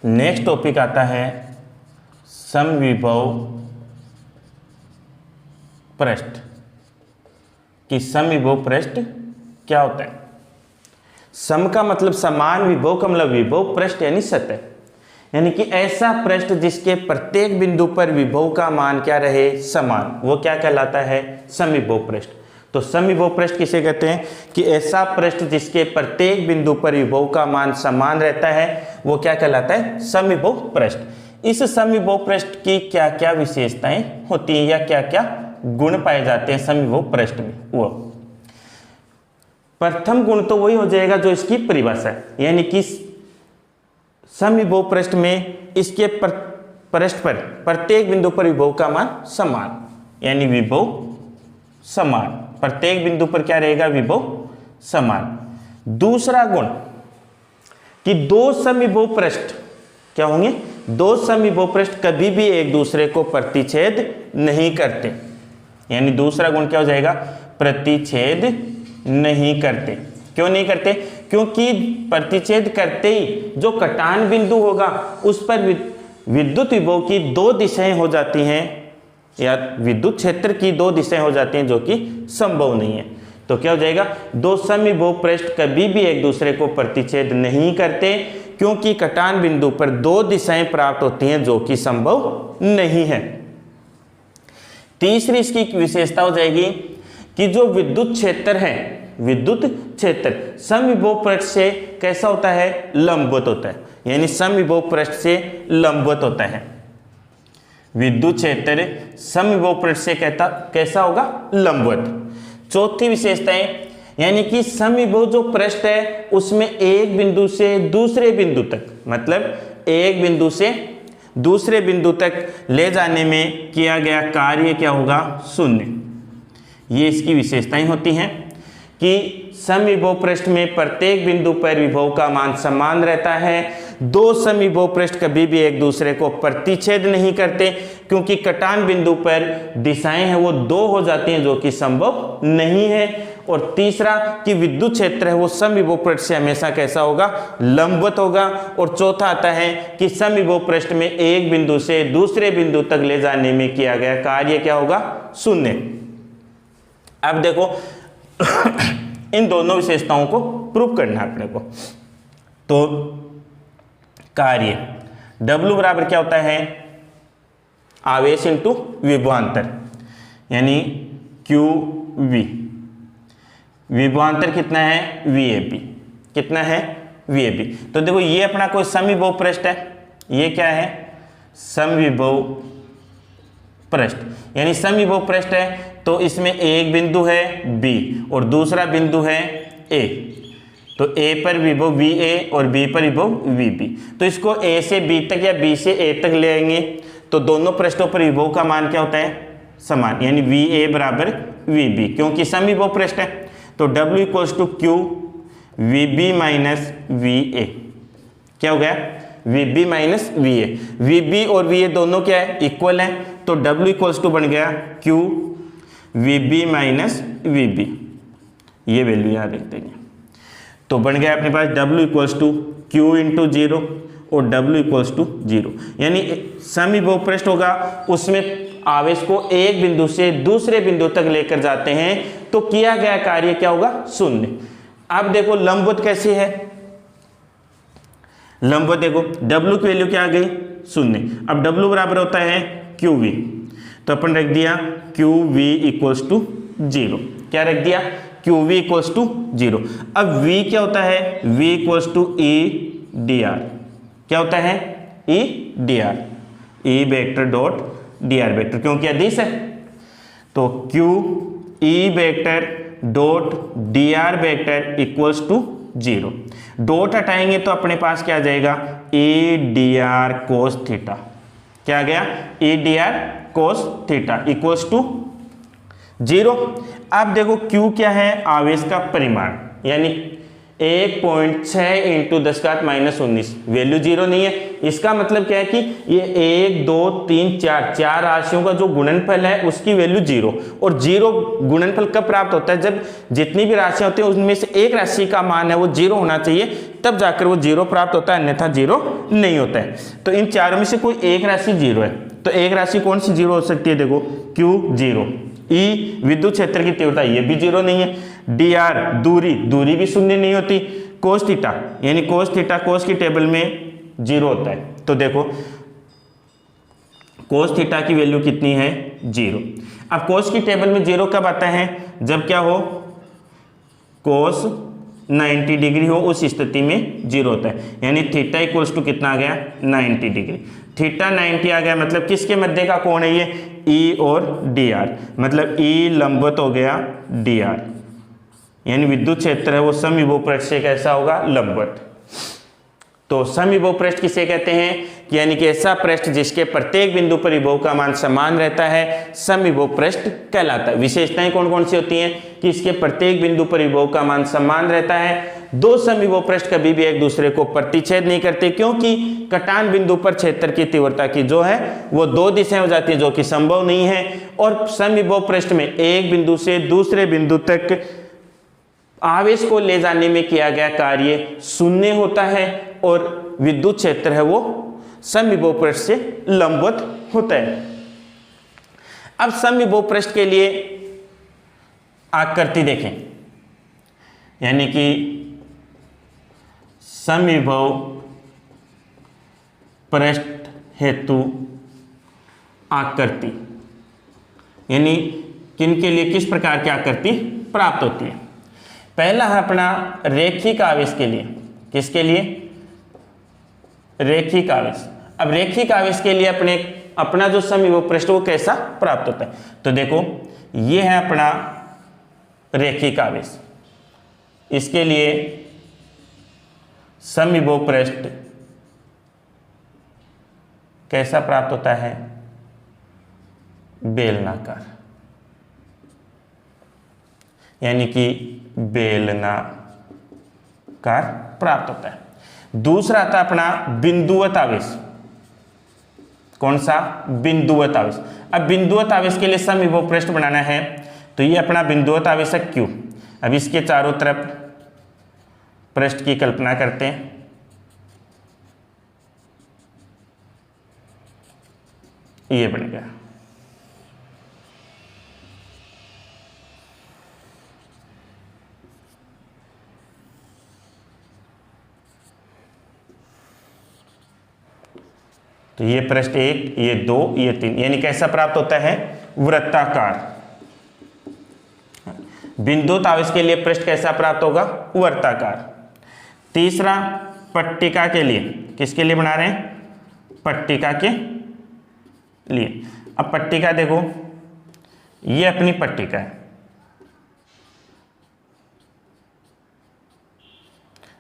Next topic आता है समविभव पृष्ठ कि समविभव पृष्ठ क्या होता है। सम का मतलब समान, विभव का मतलब विभव, पृष्ठ यानी सतह, यानी कि ऐसा पृष्ठ जिसके प्रत्येक बिंदु पर विभव का मान क्या रहे, समान, वो क्या कहलाता है, समविभव पृष्ठ। तो समविभव पृष्ठ किसे कहते हैं कि ऐसा पृष्ठ जिसके प्रत्येक बिंदु पर विभव का मान समान रहता है, वो क्या कहलाता है, समविभव पृष्ठ। इस समविभव पृष्ठ की क्या क्या विशेषताएं होती हैं या क्या क्या गुण पाए जाते हैं समविभव पृष्ठ में। वो प्रथम गुण तो वही हो जाएगा जो इसकी परिभाषा है, यानी कि समविभव पृष्ठ में इसके पृष्ठ पर प्रत्येक बिंदु पर विभव का मान समान, यानी विभव समान, प्रत्येक बिंदु पर क्या रहेगा, विभव समान। दूसरा गुण कि दो समविभव पृष्ठ क्या होंगे, दो समविभव पृष्ठ कभी भी एक दूसरे को प्रतिच्छेद नहीं करते, यानी दूसरा गुण क्या हो जाएगा, प्रतिच्छेद नहीं करते। क्यों नहीं करते, क्योंकि प्रतिच्छेद करते ही जो कटान बिंदु होगा उस पर विद्युत विभव की दो दिशाएं हो जाती हैं, या विद्युत क्षेत्र की दो दिशाएं हो जाती हैं, जो कि संभव नहीं है। तो क्या हो जाएगा, दो समविभव पृष्ठ कभी भी एक दूसरे को प्रतिच्छेद नहीं करते, क्योंकि कटान बिंदु पर दो दिशाएं प्राप्त होती हैं जो कि संभव नहीं है। तीसरी इसकी विशेषता हो जाएगी कि जो विद्युत क्षेत्र है, विद्युत क्षेत्र समविभव पृष्ठ से कैसा होता है, लंबवत होता है, यानी समविभव पृष्ठ से लंबवत होता है। विद्युत क्षेत्र समविभव पृष्ठ से कैसा होगा, लंबवत। चौथी विशेषताएं, यानी कि समविभव जो पृष्ठ है उसमें एक बिंदु से दूसरे बिंदु तक, मतलब एक बिंदु से दूसरे बिंदु तक ले जाने में किया गया कार्य क्या होगा, शून्य। ये इसकी विशेषताएं होती हैं कि समविभव पृष्ठ में प्रत्येक बिंदु पर विभव का मान समान रहता है, दो समविभव पृष्ठ कभी भी एक दूसरे को प्रतिच्छेद नहीं करते, क्योंकि कटान बिंदु पर दिशाएं हैं वो दो हो जाती हैं जो कि संभव नहीं है। और तीसरा कि विद्युत क्षेत्र है वो समविभव पृष्ठ से हमेशा कैसा होगा, लंबवत होगा। और चौथा आता है कि समविभव पृष्ठ में एक बिंदु से दूसरे बिंदु तक ले जाने में किया गया कार्य क्या होगा, शून्य। अब देखो इन दोनों विशेषताओं को प्रूव करना है अपने को। तो कार्य W बराबर क्या होता है, आवेश इंटू विभवांतर, यानी QV। विभवांतर कितना है, VAB। कितना है, VAB। तो देखो ये अपना कोई समविभव पृष्ठ है, ये क्या है, समविभव पृष्ठ, यानी समविभव पृष्ठ है। तो इसमें एक बिंदु है B और दूसरा बिंदु है A। तो A पर विभव VA और B पर विभव VB। तो इसको A से B तक या B से A तक ले आएंगे तो दोनों पृष्ठों पर विभव का मान क्या होता है, समान, यानी VA बराबर VB, क्योंकि समविभव पृष्ठ है। तो W equals to Q VB minus VA। क्या हो गया, VB माइनस VA। VB और VA दोनों क्या है, इक्वल है। तो W इक्वल्स टू बन गया Q VB माइनस VB। ये वैल्यू यहाँ रख देंगे। तो बन गया अपने पास W equals to Q into 0 और W इक्वल्स टू 0, यानी समविभव पृष्ठ होगा उसमें आवेश को एक बिंदु से दूसरे बिंदु तक लेकर जाते हैं तो किया गया कार्य क्या होगा, शून्य। अब देखो लंबवत कैसे है, लंबवत देखो W की वैल्यू क्या आ गई, शून्य। अब W बराबर होता है QV, तो अपन रख दिया QV इक्वल्स टू 0। क्या रख दिया, QV इक्वल्स टू 0। अब V क्या होता है, V इक्वल्स टू EDR। क्या होता है, EDR, E vector dot DR vector, क्योंकि अदिश है। तो Q E vector dot DR vector equals to 0। Dot हटाएंगे तो अपने पास क्या आ जाएगा, EDR कोस थीटा। क्या आ गया, EDR cos theta equals to 0। अब देखो Q क्या है, आवेश का परिमाण, यानी 1.6 इंटू 10⁻⁻19, वैल्यू जीरो नहीं है। इसका मतलब क्या है कि ये 1 2 3 4 राशियों का जो गुणनफल है उसकी वैल्यू जीरो, और जीरो गुणनफल कब प्राप्त होता है? जब जितनी भी राशियां होती हैं उनमें से एक राशि का मान है वो जीरो होना चाहिए, तब जाकर वो जीरो प्राप्त होता है, अन्यथा जीरो नहीं होता है। तो इन चारों में से कोई एक राशि जीरो है, तो एक राशि कौन सी जीरो हो सकती है? देखो Q जीरो, E विद्युत क्षेत्र की तीव्रता ये भी जीरो नहीं है, dr दूरी भी शून्य नहीं होती, कोस थीटा यानी कोस थीटा कोस की टेबल में जीरो होता है। तो देखो कोस थीटा की वैल्यू कितनी है? जीरो। अब कोस की टेबल में जीरो कब आता है? जब क्या हो? कोस 90 डिग्री हो, उस स्थिति में जीरो होता है। यानी थीटा इक्वल्स टू कितना आ गया? 90 डिग्री। थीटा 90 आ गया, मतलब किसके मध्य का कोण है ये? E और dr, मतलब E लंबवत हो गया dr, यानी विद्युत क्षेत्र है वो समविभव पृष्ठ से कैसा होगा? लंबवत। तो समविभव पृष्ठ किसे कहते हैं? यानी कि ऐसा पृष्ठ जिसके प्रत्येक बिंदु पर विभव का मान समान रहता है, समविभव पृष्ठ कहलाता है। विशेषताएं कौन कौन सी होती हैं? कि इसके प्रत्येक बिंदु पर विभव का मान समान रहता है, दो समविभव पृष्ठ कभी भी एक दूसरे को प्रतिच्छेद नहीं करते, क्योंकि कटान बिंदु पर क्षेत्र की तीव्रता की जो है वो दो दिशाएं हो जाती है, जो कि संभव नहीं है। और समविभव पृष्ठ में एक बिंदु से दूसरे बिंदु तक आवेश को ले जाने में किया गया कार्य शून्य होता है, और विद्युत क्षेत्र है वो समविभव पृष्ठ से लंबवत होता है। अब समविभव पृष्ठ के लिए आकृति देखें, यानी कि समविभव पृष्ठ हेतु आकृति, यानी किन के लिए किस प्रकार की आकृति प्राप्त होती है? पहला है अपना रेखिक आवेश के लिए। किसके लिए? रेखिक आवेश। अब रेखिक आवेश के लिए अपना जो समविभव पृष्ठ वो कैसा प्राप्त होता है? तो देखो ये है अपना रेखिक आवेश, इसके लिए समविभव पृष्ठ कैसा प्राप्त होता है? बेलनाकार, यानी कि बेलनाकार प्राप्त होता है। दूसरा आता अपना बिंदुवत आवेश। कौन सा? बिंदुवत आवेश। अब बिंदुवत आवेश के लिए समविभव पृष्ठ बनाना है, तो ये अपना बिंदुवत आवेश है Q। अब इसके चारों तरफ पृष्ठ की कल्पना करते हैं, ये बन गया। तो ये पृष्ठ 1, ये 2, ये 3, यानी कैसा प्राप्त होता है? वृत्ताकार। बिंदुवत आवेश के लिए पृष्ठ कैसा प्राप्त होगा? वृत्ताकार। तीसरा पट्टिका के लिए, किसके लिए बना रहे हैं? पट्टिका के लिए। अब पट्टिका देखो, ये अपनी पट्टिका है।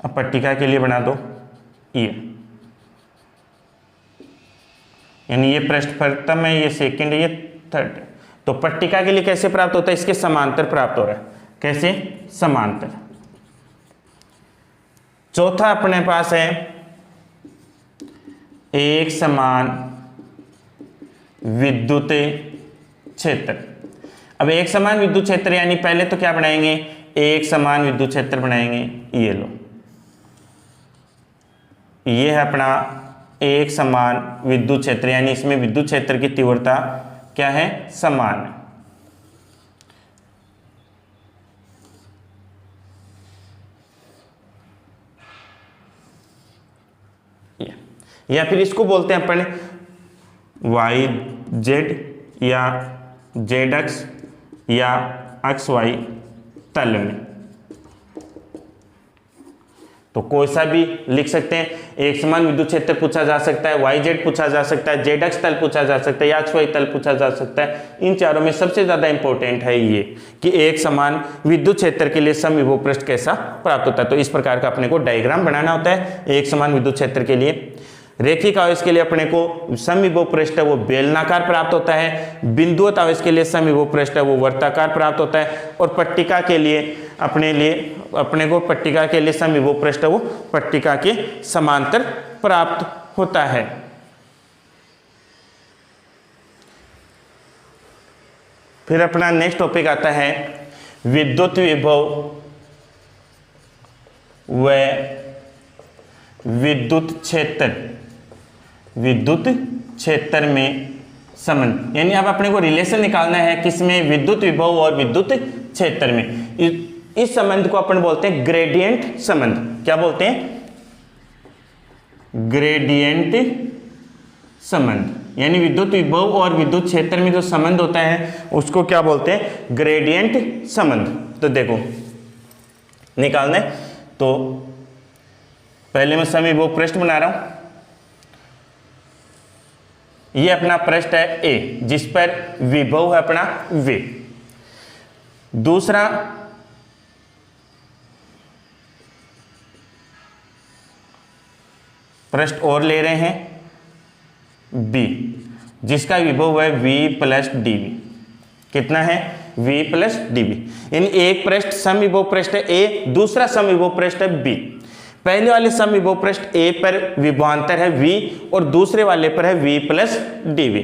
अब पट्टिका के लिए बना दो ये, यानी ये पृष्ठ प्रथम है, ये सेकंड है, ये थर्ड है। तो पट्टिका के लिए कैसे प्राप्त होता है? इसके समांतर प्राप्त हो रहा है। कैसे? समांतर। चौथा अपने पास है एक समान विद्युत क्षेत्र। अब एक समान विद्युत क्षेत्र यानी पहले तो क्या बनाएंगे? एक समान विद्युत क्षेत्र बनाएंगे। ये लो, ये है अपना एक समान विद्युत क्षेत्र, यानी इसमें विद्युत क्षेत्र की तीव्रता क्या है? समान है। या फिर इसको बोलते हैं अपन वाई जेड या जेड अक्ष या अक्ष वाई तल में। तो कोई सा भी लिख सकते हैं। एक समान विद्युत क्षेत्र पूछा जा सकता है, वाई जेड पूछा जा सकता है, जेड अक्ष तल पूछा जा सकता है या अक्ष वाई तल पूछा जा सकता है। इन चारों में सबसे ज्यादा इंपॉर्टेंट है ये कि एक समान विद्युत क्षेत्र के लिए समविभव पृष्ठ कैसा प्राप्त होता है। तो इस प्रकार का अपने को डायग्राम बनाना होता है एक समान विद्युत क्षेत्र के लिए। रेखिक आवेश के लिए अपने को समविभव पृष्ठ है वो बेलनाकार प्राप्त होता है, बिंदुवत आवेश के लिए समविभव पृष्ठ है वो वर्ताकार प्राप्त होता है, और पट्टिका के लिए अपने को पट्टिका के लिए समविभव पृष्ठ है वो पट्टिका के समांतर प्राप्त होता है। फिर अपना नेक्स्ट टॉपिक आता है विद्युत विभव व विद्युत क्षेत्र। विद्युत क्षेत्र में संबंध, यानी अब अपने को रिलेशन निकालना है किसमें, विद्युत विभव और विद्युत क्षेत्र में। इस संबंध को अपन बोलते हैं ग्रेडियंट संबंध। क्या बोलते हैं, ग्रेडियंट संबंध, यानी विद्युत विभव और विद्युत क्षेत्र में जो संबंध होता है उसको क्या बोलते हैं, ग्रेडियंट संबंध। तो देखो निकालना है, तो पहले मैं समविभव पृष्ठ बना रहा हूं। ये अपना पृष्ठ है ए, जिस पर विभव है अपना V। दूसरा पृष्ठ और ले रहे हैं B, जिसका विभव है V प्लस dV। कितना है, V प्लस dV। यानी एक पृष्ठ समविभव पृष्ठ है A, दूसरा समविभव पृष्ठ है B। पहले वाले समविभव पृष्ठ A पर विभवांतर है V और दूसरे वाले पर है V प्लस dV।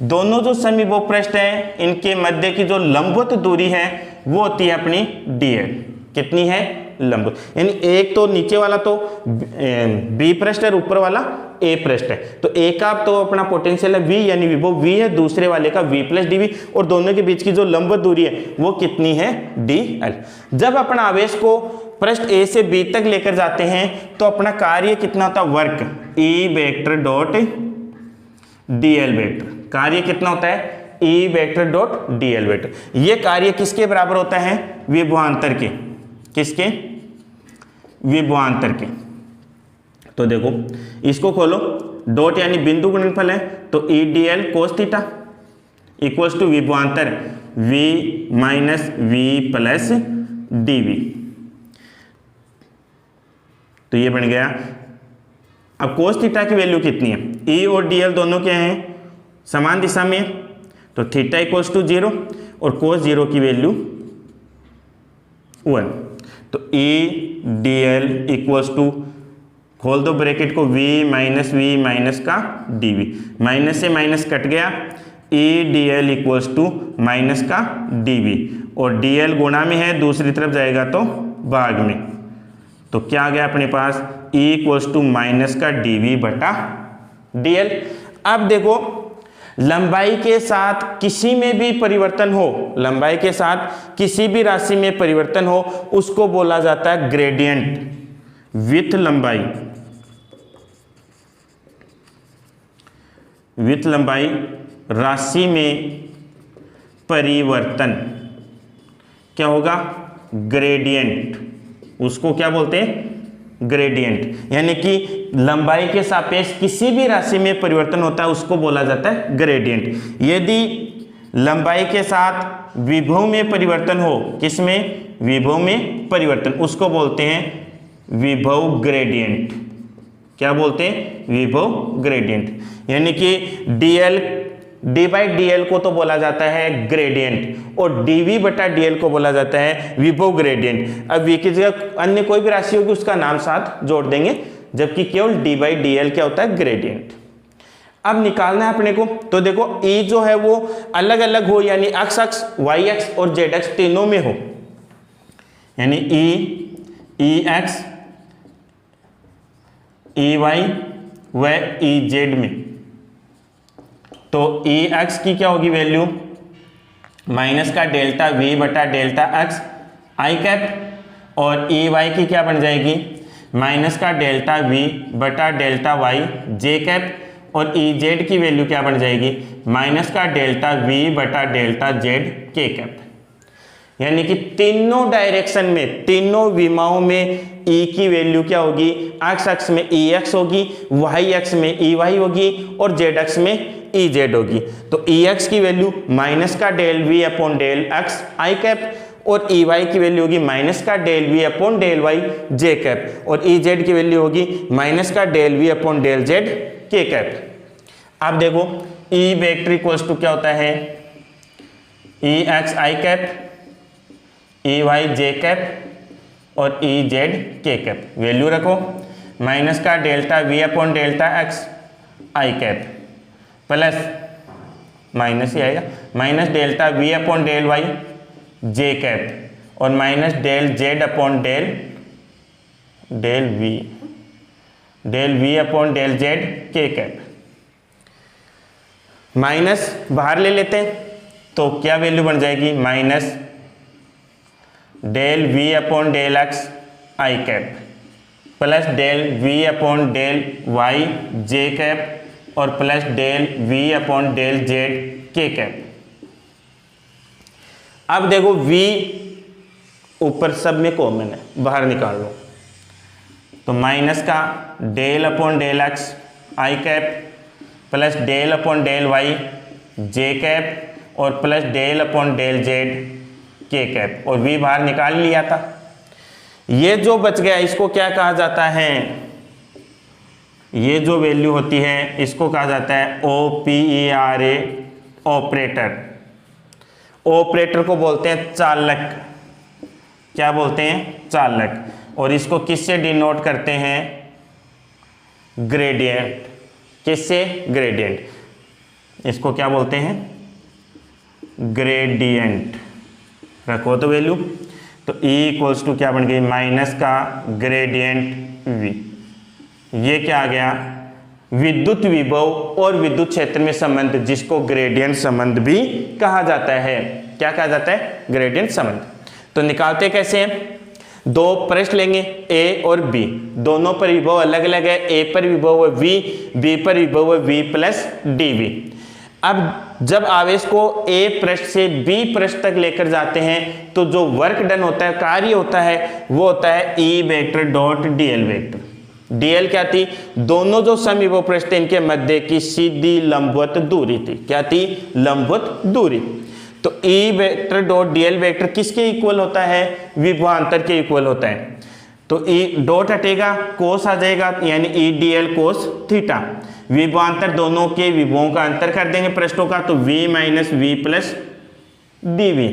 दोनों जो समविभव पृष्ठ हैं इनके मध्य की जो लंबवत दूरी है वो होती है अपनी dl। कितनी है, लंबवत। यानी एक तो नीचे वाला तो B पृष्ठ है, ऊपर वाला A पृष्ठ है। तो एक का तो अपना पोटेंशियल है V, यानी विभव V है, दूसरे वाले का V प्लस dV, और दोनों के बीच की जो लंबवत दूरी है वो कितनी है, dl। जब अपना आवेश को पृष्ठ A से B तक लेकर जाते हैं तो अपना कार्य कितना होता है, work E vector dot dl vector. कार्य कितना होता है, E vector dot dl vector. ये कार्य किसके बराबर होता है, विभवांतर के। किसके, विभवांतर के। तो देखो इसको खोलो, डॉट यानी बिंदु गुणनफल है, तो E dl cos theta equals to विभवांतर V minus V plus dV। तो ये बन गया। अब cos थीटा की वैल्यू कितनी है, E और dl दोनों क्या हैं, समान दिशा में, तो थीटा इक्वल्स टू 0 और cos 0 की वैल्यू 1। तो E dl इक्वल्स टू, खोल दो ब्रैकेट को, V माइनस का dV, माइनस से माइनस कट गया, E dl equals to minus का dV, और dl गुणा में है, दूसरी तरफ जाएगा तो भाग में। तो क्या आ गया अपने पास, E इक्वल्स टू माइनस का dV बटा dl। अब देखो लंबाई के साथ किसी में भी परिवर्तन हो, लंबाई के साथ किसी भी राशि में परिवर्तन हो उसको बोला जाता है ग्रेडियंट विथ लंबाई। विथ लंबाई राशि में परिवर्तन क्या होगा, ग्रेडियंट। उसको क्या बोलते हैं, ग्रेडियंट। यानी कि लंबाई के सापेक्ष किसी भी राशि में परिवर्तन होता है उसको बोला जाता है ग्रेडियंट। यदि लंबाई के साथ विभव में परिवर्तन हो, किसमें, विभव में परिवर्तन, उसको बोलते हैं विभव ग्रेडियंट। क्या बोलते हैं, विभव ग्रेडियंट। यानी कि डी बाई dl को तो बोला जाता है ग्रेडियंट और dv बटा dl को बोला जाता है विभव ग्रेडियंट। अब v की जगह अन्य कोई भी राशि होगी उसका नाम साथ जोड़ देंगे, जबकि केवल d बाई dl क्या होता है, ग्रेडियंट। अब निकालना है अपने को, तो देखो E जो है वो अलग अलग हो, यानी x अक्ष, y अक्ष और z अक्ष तीनों में हो, यानी EX, EY व EZ में। तो EX की क्या होगी वैल्यू, माइनस का डेल्टा V बटा डेल्टा x आई कैप, और EY की क्या बन जाएगी, माइनस का डेल्टा V बटा डेल्टा y जे कैप, और EZ की वैल्यू क्या बन जाएगी, माइनस का डेल्टा V बटा डेल्टा Z के कैप। यानी कि तीनों डायरेक्शन में, तीनों विमाओं में E की वैल्यू क्या होगी, x अक्ष में EX होगी, y अक्ष में EY होगी और z अक्ष में EZ होगी। तो EX की वैल्यू माइनस का del V upon del x I cap, और ई वाई की वैल्यू होगी माइनस का del we upon del Y J cap, और ई जेड की वैल्यू होगी माइनस का del we upon del Z के कैप। अब देखो ई वेक्टर इक्वल्स टू क्या होता है, ई एक्स आई कैप, ई वाई जे कैप और ई जेड के कैप। वैल्यू रखो माइनस का delta v upon delta x आई कैप प्लस माइनस ही आएगा minus delta v upon del Y जे कैप और minus del z upon del we upon del Z के cap. Minus बाहर ले लेते हैं तो क्या वैल्यू बन जाएगी, minus del we upon del x I cap plus del we upon del Y J cap और plus del we upon del Z के कैप। अब देखो v ऊपर सब में कॉमन है, बाहर निकाल लो तो माइनस का डेल अपॉन डेल एक्स आई cap plus del upon del Y जे कैप और plus del upon del Z के कैप, और v बाहर निकाल लिया था। ये जो बच गया इसको क्या कहा जाता है, ये जो वैल्यू होती है इसको कहा जाता है OPERA ऑपरेटर। ऑपरेटर को बोलते हैं चालक, क्या बोलते हैं, चालक, और इसको किससे डिनोट करते हैं, ग्रेडियंट। किससे, ग्रेडियंट। इसको क्या बोलते हैं, ग्रेडियंट। रखो तो वैल्यू, तो E इक्वल्स टू क्या बन गई, माइनस का ग्रेडियंट V। ये क्या आ गया, विद्युत विभव और विद्युत क्षेत्र में संबंध, जिसको ग्रेडियंट संबंध भी कहा जाता है। क्या कहा जाता है, ग्रेडियंट संबंध। तो निकालते कैसे हैं, दो पृष्ठ लेंगे A और B, दोनों पर विभव अलग अलग है। A पर विभव है V, B पर विभव है V प्लस dV। अब जब आवेश को A पृष्ठ से B पृष्ठ तक लेकर जाते हैं तो जो वर्क डन होता है, कार्य होता है, वो होता है E vector dot dl vector. dl क्या थी, दोनों जो समविभव पृष्ठ थे इनके मध्य की सीधी लंबवत दूरी थी। क्या थी, लंबवत दूरी। तो E vector dot dl vector किसके इक्वल होता है, विभवांतर के इक्वल होता है। तो E डॉट हटेगा, कोस आ जाएगा, यानी E dl कोस थीटा। विभवांतर दोनों के विभवों का अंतर कर देंगे पृष्ठों का, तो v minus V plus dv।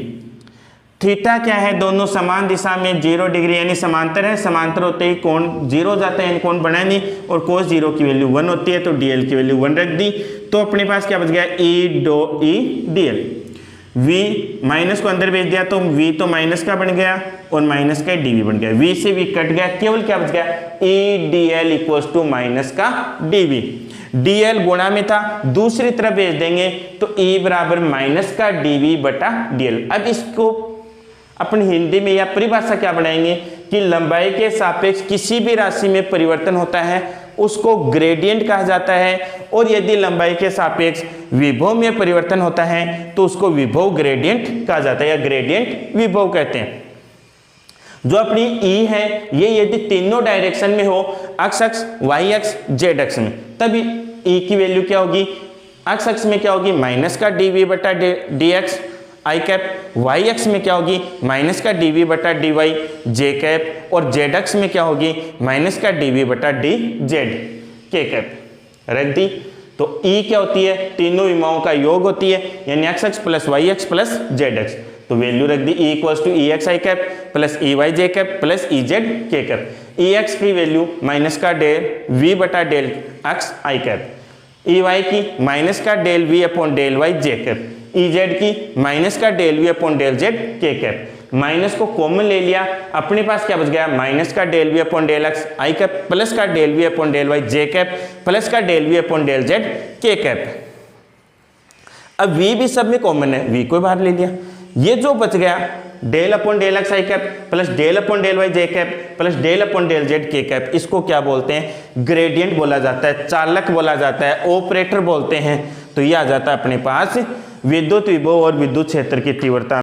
Theta क्या है, दोनों समान दिशा में 0 डिग्री यानी समांतर है। समांतर होते ही कोण 0 हो जाता है, यानी कोण बना नहीं, और कोस 0 की वैल्यू 1 होती है, तो dl की वैल्यू 1 रख दी। तो अपने पास क्या बच गया, E dl। v माइनस को अंदर भेज दिया तो v तो माइनस का बन गया और माइनस का dv बन गया। v से v कट गया, केवल क्या बच गया, E dl equals to minus का dv। dl गुणा में था, दूसरी तरफ भेज देंगे तो E बराबर माइनस का dv बटा dl। अब इसको अपनी हिंदी में या परिभाषा क्या बनाएंगे कि लंबाई के सापेक्ष किसी भी राशि में परिवर्तन होता है उसको ग्रेडियंट कहा जाता है, और यदि लंबाई के सापेक्ष विभव में परिवर्तन होता है तो उसको विभव ग्रेडियंट कहा जाता है, या ग्रेडियंट विभव कहते हैं। जो अपनी E है ये यदि तीनों डायरेक्शन में हो, एक्स अक्ष, वाई अक्ष, जेड अक्ष में, तब E की वैल्यू क्या होगी, एक्स अक्ष में क्या होगी, माइनस का dv बटा dx आई कैप, वाई अक्ष में क्या होगी, माइनस का dv बटा dy जे कैप, और जेड अक्ष में क्या होगी, माइनस का dv बटा dz के कैप। रख दी। तो E क्या होती है, तीनों विमाओं का योग होती है, यानी एक्स अक्ष प्लस वाई अक्ष प्लस जेड अक्ष। तो वैल्यू रख दी, E equals to e x I cap plus e Y J cap plus e Z के कैप। ई एक्स की वैल्यू माइनस का डेल v बटा डेल एक्स आई कैप, ई वाई की माइनस का del v upon del Y जे cap, e Z की minus का del we upon del Z के cap. Minus को कॉमन ले लिया, अपने पास क्या बच गया, माइनस का del we upon del x I cap plus का del we upon del Y J cap plus का del we upon del Z के कैप। अब v भी सब में कॉमन है, v को बाहर ले लिया। ये जो बच गया डेल अपॉन डेल एक्स आई cap plus del upon del Y जे cap plus del upon del Z के कैप, इसको क्या बोलते हैं, ग्रेडियंट बोला जाता है, चालक बोला जाता है, ऑपरेटर बोलते हैं। तो ये आ जाता है अपने पास विद्युत विभव और विद्युत क्षेत्र की तीव्रता।